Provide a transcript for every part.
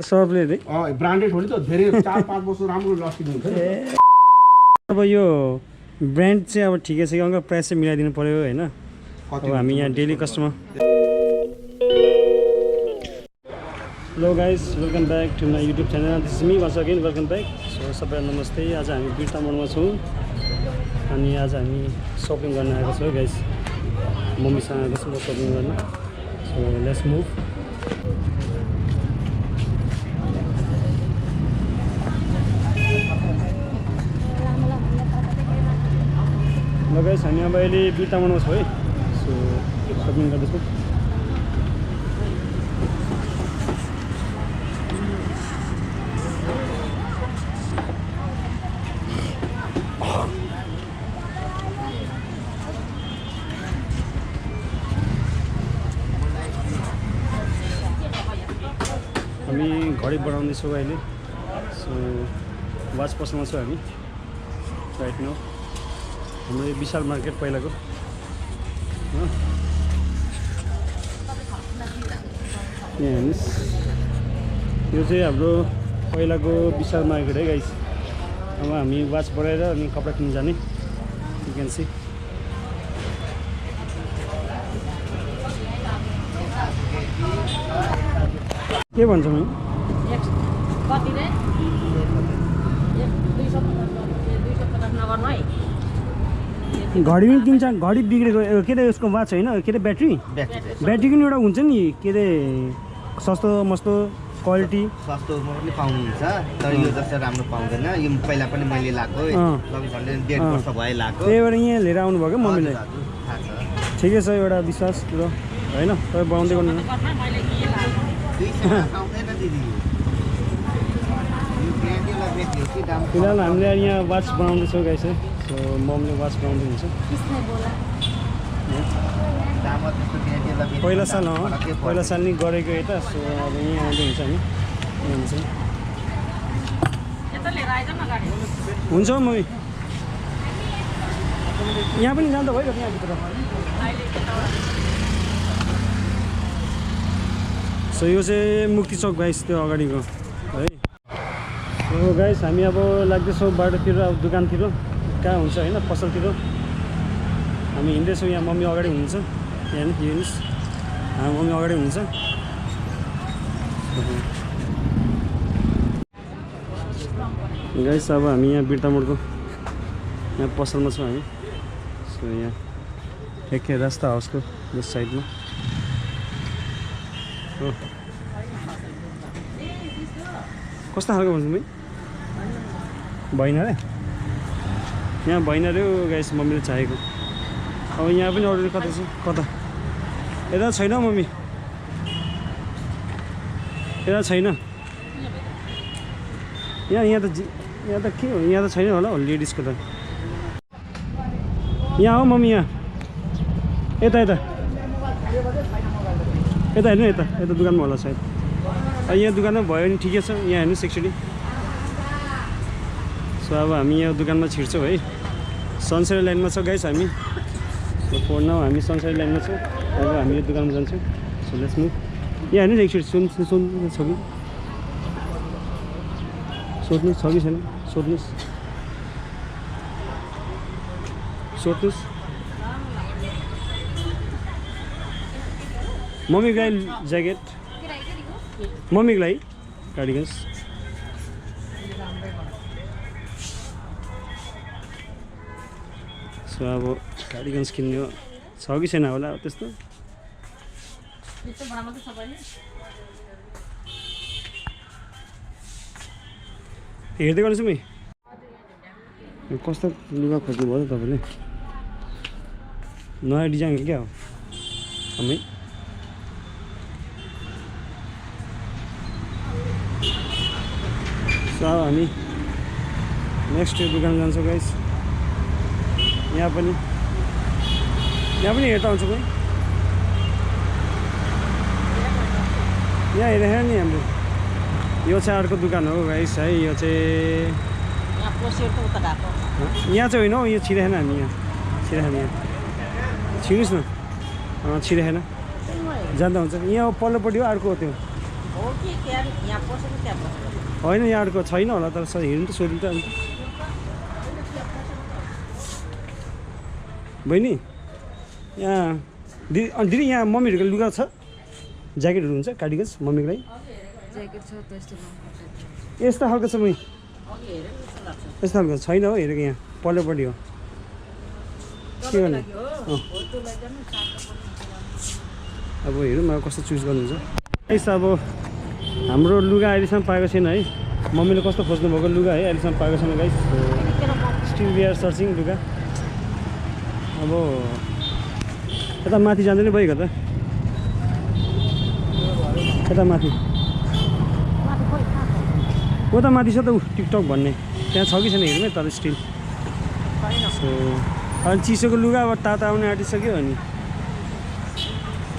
सबले ब्रान्डेड हो नि त धेरै 4-5 वर्ष राम्रो लास्टिङ हुन्छ नि। अब यो ब्रान्ड चाहिँ अब ठिकै छ कि अङ्कल प्राइस चाहिँ मिलाइदिनु पर्यो होइन। अब हामी यहाँ daily customer. Hello guys, welcome back to my YouTube channel. This is me once again, welcome back. So सबैलाई नमस्ते। आज हामी बिर्ता मोडमा छौँ अनि आज हामी सपिङ गर्न आएको छौँ गाइज। मम्मीसँग आएको छौँ सपिङ गर्न। So let's move. ल गाइस, हामी अब अहिले बिर्ता मोडमा छौँ है। सो सपिङ गर्दैछौँ। हामी घडी बढाउँदैछौँ अहिले। सो वाच पसलमा छौँ हामी राइट नाउ। हाम्रो यो विशाल मार्केट पहिलाको यहाँ हेर्नुहोस्, यो चाहिँ हाम्रो पहिलाको विशाल मार्केट है गाइस। अब हामी वाच बढाएर अनि कपडा किन्न जाने। You can see. के भन्छ म घडी पनि किन्छ। घडी बिग्रेको के अरे उसको वाच होइन, के अरे ब्याट्री पनि एउटा हुन्छ नि के अरे सस्तो मस्तो क्वालिटी। सस्तोमा पनि पाउनुहुन्छ तर यो जस्तो राम्रो पाउँदैन। यो पहिला पनि मैले लाएको 1.5 वर्ष भयो लाएको। त्यही भएर यहाँ लिएर आउनु भयो क्या मम्मीले। ठिकै छ, एउटा विश्वास कुरो होइन। तपाईँ बनाउँदै गर्नु फिलहाल हामीले यहाँ वाच बनाउँदैछौँ गाइस है। सो मम्मीले वाच बनाउँदै हुन्छ। पहिला साल नि गरेको यता। सो अब यहीँ आउँदै हुन्छ हामी। हुन्छ मम्मी, यहाँ पनि जाँदा भयो यहाँभित्र। सो यो चाहिँ मुक्ति चौक गाइस, त्यो अगाडिको है। सो गाइस, हामी अब लाग्दैछौँ बाटोतिर, अब दोकानतिर कहाँ हुन्छ होइन, पसलतिर हामी हिँड्दैछौँ। यहाँ मम्मी अगाडि हुनुहुन्छ। यहाँ हेर्नुहोस्, मम्मी अगाडि हुनुहुन्छ गाइस। अब हामी यहाँ बिर्ता मोडको यहाँ पसलमा छौँ हामी। सो यहाँ ठ्याक्कै रास्ता हाउसको यस साइडमा हो। कस्तो खालको भन्छ भाइ? भएन रे, यहाँ भएन रे गाइस। मम्मीले चाहेको। अब यहाँ पनि अर्डर कता छ? कता यता छैन मम्मी, यता छैन। यहाँ त के हो, यहाँ त छैन होला लेडिजको त। यहाँ हो मम्मी, यहाँ यता हेर्नु, यता दोकानमा होला सायद। यहाँ दोकानमा भयो भने ठिकै छ। यहाँ हेर्नुहोस् एक्चुअली। सो अब हामी यहाँ दोकानमा छिर्छौँ है। सनसाइड लाइनमा छ गाइस हामी। फोर नाउ हामी सनसाइड लाइनमा छौँ। अब हामी यो दोकानमा जान्छौँ। So let's move. यहाँ हेर्नुहोस् एकचोटि सोध्नु छ कि सोध्नुहोस्, छ कि छैन सोध्नुहोस्। मम्मीको लागि ज्याकेट, मम्मीको लागि कार्डिगन्स। सो अब कार्डिगन्स किन्ने हो। छ कि छैन होला त्यस्तो। हेर्दै गर्नुहोस् म कस्तो लुगा खोज्नु भयो त तपाईँले? नयाँ डिजाइन क्या हो हामी। सो अब हामी नेक्स्ट दोकान जान्छौँ गाइस। यहाँ पनि हेर्दा हुन्छ कोही? यहाँ हेरेर नि हाम्रो यो चाहिँ अर्को दोकान हो गाइस है। यो चाहिँ यहाँ चाहिँ होइन हौ, यो छिराखेन हामी। यहाँ छिराखेन, यहाँ छिर्नुहोस् न। छिरेखेन जाँदा हुन्छ यहाँ पल्लोपट्टि हो अर्को हो त्यो होइन यहाँ अर्को छैन होला तर हेर्नु त सोध्नु त अन्त बहिनी यहाँ दिदी यहाँ मम्मीहरूको लुगा छ ज्याकेटहरू हुन्छ कार्डिगन्स मम्मीको लागि यस्तो खालको छ मै यस्तो खालको छैन हो हेरेको यहाँ पल्लोपट्टि हो के गर्नु अब हेरौँ अब कस्तो चुज गर्नुहुन्छ यस अब हाम्रो लुगा अहिलेसम्म पाएको छैन है मम्मीले कस्तो खोज्नुभएको लुगा है अहिलेसम्म पाएको छैन guys still we are searching लुगा अब यता माथि जाँदैन भइगयो त यता माथि उता माथि छ त ऊ टिकटक भन्ने त्यहाँ छ कि छैन हेरौँ है तर स्टिल सो अनि चिसोको लुगा अब तातो आउने आँटिसक्यो अनि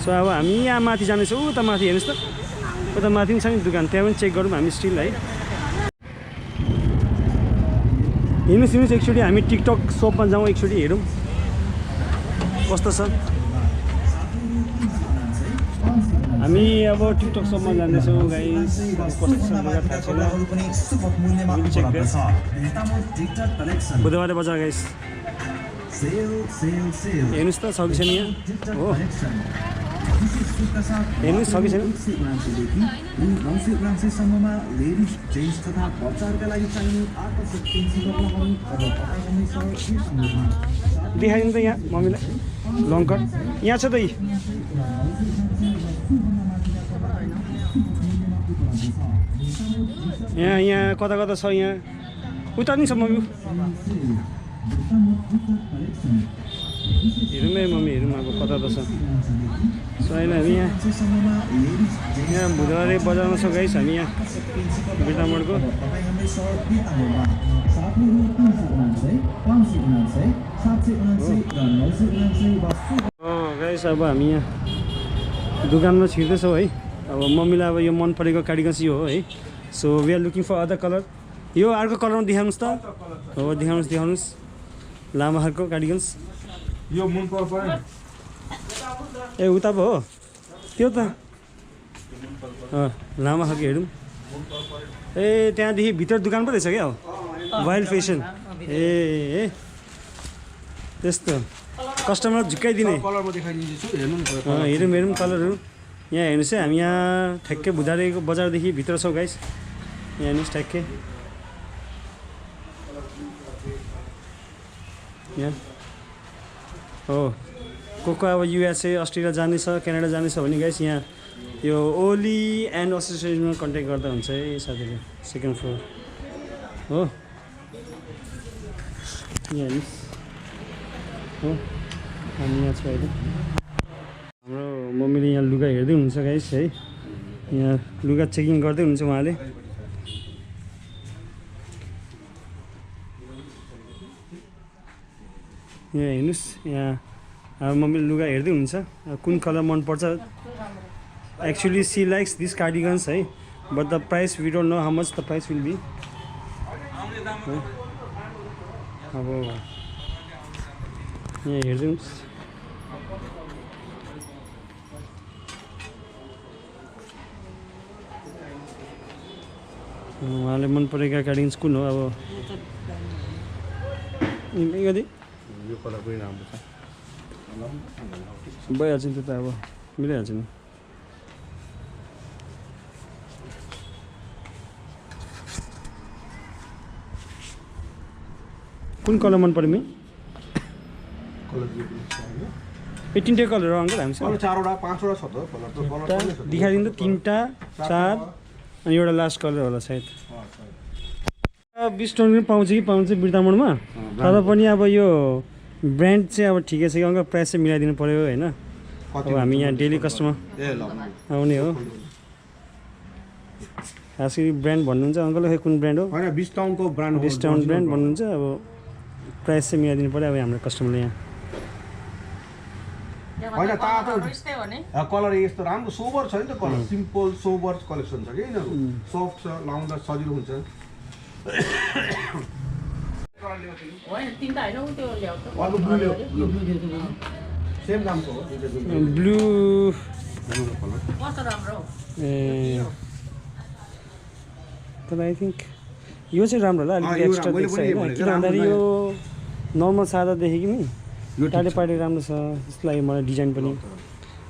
सो अब हामी यहाँ माथि जानेछौँ उता माथि हेर्नुहोस् त उता माथि पनि छ नि दोकान त्यहाँ पनि चेक गरौँ हामी स्टिल है हिँड्नुहोस् एकचोटि हामी टिकटक सपमा जाउँ एकचोटि हेरौँ कस्तो छ हामी अब टिकटक सपमा जाँदैछौँ गाइस कस्तो छ लुगा थाहा छैन बुधबारे बजार गाइस हेर्नुहोस् त छ कि छैन यहाँ हो हेर्नुहोस् छ कि छैन देखाइदिनु त यहाँ मम्मीलाई लङ कट यहाँ छ त यहाँ कता कता छ यहाँ उता नि छ मम्मी हेरौँ है मम्मी हेरौँ अब कता त छ सो होइन हामी यहाँ बुधबारे बजारमा छ गाइस हामी यहाँ बिर्तामोडको गाइस अब हामी यहाँ दोकानमा छिर्दैछौँ है अब मम्मीलाई अब यो मन परेको कार्डिगन्स यो हो है so we are looking for other colour यो अर्को कलरमा देखाउनुहोस् त हो देखाउनुहोस् लामा खालको कार्डिगन्स यो मन पर्छ ए उता पो हो त्यो त लामा खालको हेरौँ ए त्यहाँदेखि भित्र दोकान पो रहेछ क्या हो वाइल्ड फेसन ए त्यस्तो कस्टमर झुक्काइदिने हेरौँ कलरहरू यहाँ हेर्नुहोस् है हामी यहाँ ठ्याक्कै बुधारेको बजारदेखि भित्र छौँ गाइस यहाँ हेर्नुहोस् ठ्याक्कै यहाँ हो को अब युएसए अस्ट्रेलिया जाने छ क्यानाडा जाने छ भने गाइस यहाँ यो ओली एन्ड एसोसिएसनमा कन्ट्याक्ट गर्दा हुन्छ है साथीले सेकेन्ड फ्लोर हो यहाँ हेर्नुहोस् हो हामी यहाँ छ अहिले हाम्रो मम्मीले यहाँ लुगा हेर्दै हुनुहुन्छ गाइस है यहाँ लुगा चेकिङ गर्दै हुनुहुन्छ उहाँले यहाँ हेर्नुहोस् यहाँ अब मम्मीले लुगा हेर्दै हुनुहुन्छ कुन कलर मनपर्छ actually she likes this cardigans है but the price we don't know how much the price will be अब यहाँ हेर्दै हुनुहोस् उहाँले मन परेका कार्डिगन्स कुन हो अब कति यो कलर पनि राम्रो छ भइहाल्छ नि त्यो त अब मिलिहाल्छ नि कुन कलर मन पर्यो ए तिनवटै कलर हो अङ्कल हामीसँग चारवटा पाँचवटा छ त कलर देखाइदिनु त 3टा 4 अनि एउटा लास्ट कलर होला सायद 20 टन पनि पाउँछ कि पाउँछ बिर्तामोडमा तर पनि अब यो ब्रान्ड चाहिँ अब ठिकै छ कि अङ्कल प्राइस चाहिँ मिलाइदिनु पऱ्यो होइन अब हामी यहाँ डेली कस्टमर आउने हो खास गरी ब्रान्ड भन्नुहुन्छ अङ्कल खै कुन ब्रान्ड हो होइन 20 टाउनको ब्रान्ड 20 टाउन ब्रान्ड भन्नुहुन्छ अब प्राइस चाहिँ मिलाइदिनु पऱ्यो अब हाम्रो कस्टमरले यहाँ होइन तातो कलर यस्तो राम्रो सोबर छ नि त कलर सिम्पल सोबर कलेक्सन छ कि यिनीहरू सफ्ट छ लाउँदा सजिलो हुन्छ सेम दामको हो दुईटा जुन ब्लू कलर कस्तो राम्रो ए तर आई थिङ्क यो चाहिँ राम्रो होला अलिकति यो एक्स्ट्रा मैले देख्छ पनि होइन भनेको, किन भन्दाखेरि यो नर्मल सादा देखेँ कि नि यो टाढे पाटे राम्रो छ जस्तो लाग्यो मलाई डिजाइन पनि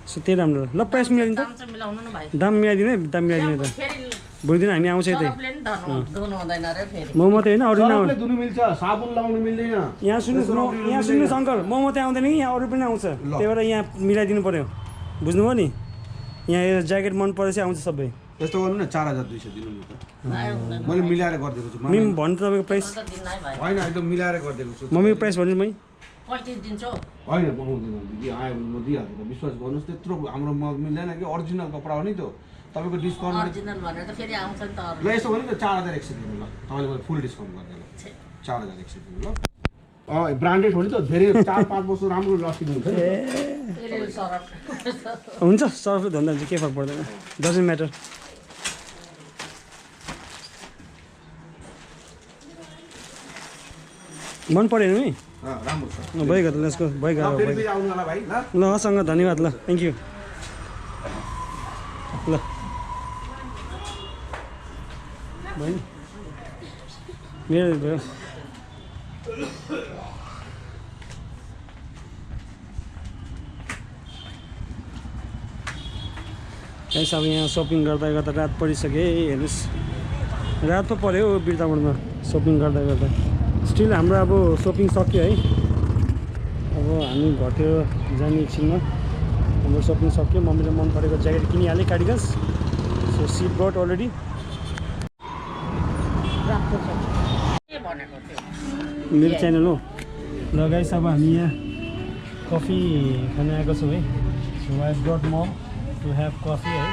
सो त्यही राम्रो ल प्राइस मिलाइदिनु दाम चाहिँ मिलाउनु न भाइ त दाम मिलाइदिनु है दाम मिलाइदिनु त फेरि भोलि दिन हामी आउँछ यतै सरपले नि धुनु हुँदैन रे फेरि म मात्रै होइन अरू सरपले धुनु मिल्छ साबुन लाउनु मिल्दैन यहाँ सुन्नुहोस् अङ्कल म मात्रै आउँदैन कि यहाँ अरू पनि आउँछ त्यही भएर यहाँ मिलाइदिनु पऱ्यो बुझ्नुभयो नि यहाँ यो ज्याकेट मन परेपछि आउँछ सबै यस्तो गर्नु न 4200 दिनु नि त भाइ हुँदैन मैले मिलाएर गरिदिएको छु मिम भन्नु तपाईँको प्राइस त दिन है भाइ होइन एकदम मिलाएर गरिदिएको छु मम्मीको प्राइस भन्नु मै 35 दिन्छौ होइन बनाउँदैन दिदी आयो भने म दिइहाल्छु त विश्वास गर्नुहोस् त्यत्रो हाम्रो मिल्दैन कि ओरिजिनल कपडा हो नि त्यो तपाईँको डिस्काउन्ट ओरिजिनल भनेर त फेरि आउँछ नि त ल यसो भने त 4100 दिनु ल तपाईँले मलाई फुल डिस्काउन्ट गरिदिनु 4100 दिनु ल ब्रान्डेड हो नि त धेरै 4-5 वर्ष राम्रो लास्टिङ हुन्छ नि फेरि सरप हुन्छ सर्फले धन्दा हुन्छ केही फरक पर्दैन डजन्ट म्याटर मन परेन नि राम्रो छ भइगयो त लेट्स गो भइगयो फेरि फेरि आउनु होला भाइ ल ल हसँग धन्यवाद ल थ्याङ्क यू ल भयो नि मेरो भयो गाइस अब यहाँ सपिङ गर्दा गर्दा रात परिसक्यो हेर्नुहोस् रात पो पऱ्यो हौ बिर्तामोडमा सपिङ गर्दा गर्दा स्टिल हाम्रो अब सपिङ सक्यो है अब हामी घट्यो जाने एकछिनमा हाम्रो सपिङ सक्यो मम्मीले मन परेको ज्याकेट किनिहालेँ cardigans so sit but already राम्रो छ के भनेको थियो मेरो च्यानल हो ल गाइस अब हामी यहाँ कफी खान आएको छौँ है so I brought mom to have coffee है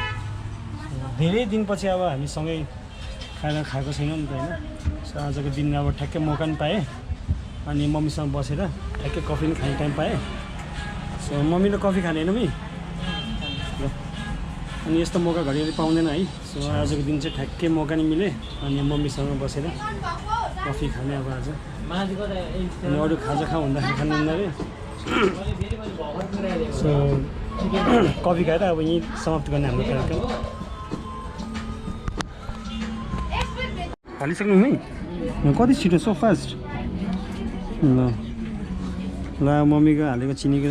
धेरै दिनपछि अब हामी सँगै खाना खाएको छैनौँ नि त होइन सो आजको दिन अब ठ्याक्कै मौका पनि पाएँ अनि मम्मीसँग बसेर ठ्याक्कै कफी पनि खाने टाइम पाएँ सो मम्मीले कफी खाने होइन नि ल अनि यस्तो मौका घरिघरि पाउँदैन है सो आजको दिन चाहिँ ठ्याक्कै मौका नि मिले अनि मम्मीसँग बसेर कफी खाने अब आज अनि अरू खाजा खाऊ भन्दाखेरि खानुहुन्न अरे सो कफी खाएर अब यहीँ समाप्त गर्ने हाम्रो कार्यक्रम हालिसक्नु है कति छिटो सो फास्ट ल ल मम्मीको हालेको चिनीको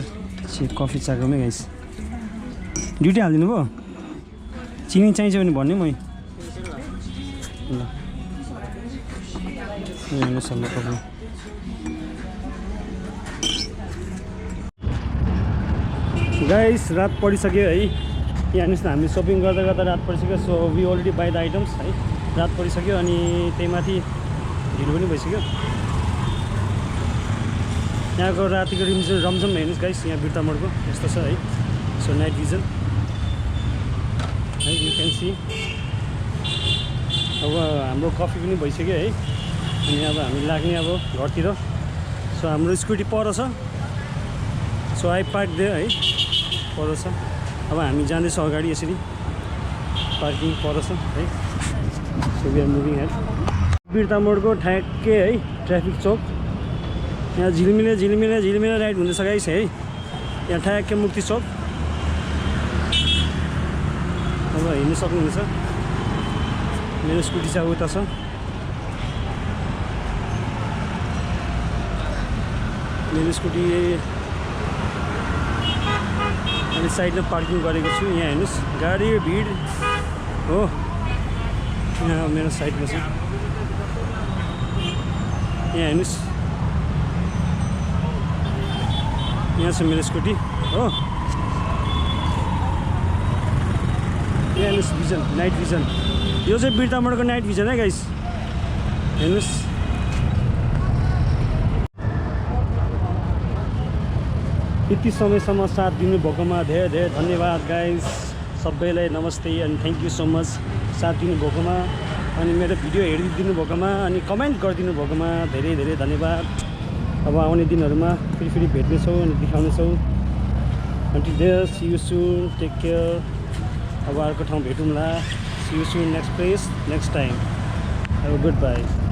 कफी चाकोमै गाइस ड्युटी हालिदिनु भयो चिनी चाहिन्छ भने भन्ने मै ल हेर्नुहोस् ल कफी गाइस रात परिसक्यो है यहाँ हेर्नुहोस् न हामी सपिङ गर्दा गर्दा रात परिसक्यो so we already buy the items है रात परिसक्यो अनि त्यही माथि ढिलो पनि भइसक्यो यहाँको रातिको रमझम हेर्नुहोस् गाइस यहाँ बिर्तामोडको यस्तो छ है सो नाइट भिजन है यु क्यान सी अब हाम्रो कफी पनि भइसक्यो है अनि अब हामी लाग्ने अब घरतिर सो हाम्रो स्कुटी पर छ सो आई पार्क दियो है पर छ अब हामी जाँदैछौँ अगाडि यसरी पार्किङ पर छ है so we are moving head बिर्तामोडको ठ्याक्कै है ट्राफिक चौक यहाँ झिलमिले राइड हुँदैछ गाइस है यहाँ ठ्याक्कै मुक्ति चौक अब हिँड्नु सक्नुहुन्छ मेरो स्कुटी चाहिँ उता छ मेरो स्कुटी अनि साइडमा पार्किङ गरेको छु यहाँ हेर्नुहोस् गाडी भिड हो यहाँ मेरो साइडमा छ यहाँ हेर्नुहोस् यहाँ छ मेरो स्कुटी हो यहाँ हेर्नुहोस् भिजन नाइट भिजन यो चाहिँ बिर्तामोडको नाइट भिजन है गाइस हेर्नुहोस् यति समयसम्म साथ दिनुभएकोमा धेरै धेरै धन्यवाद गाइस सबैलाई नमस्ते अनि थ्याङ्क यू सो मच साथ दिनुभएकोमा अनि मेरो भिडियो हेरिदिनु भएकोमा अनि कमेन्ट गरिदिनु भएकोमा धेरै धेरै धन्यवाद अब आउने दिनहरूमा फेरि भेट्नेछौँ अनि देखाउनेछौँ until there see you soon take care अब अर्को ठाउँ भेटौँला see you soon next place next time अब गुड बाई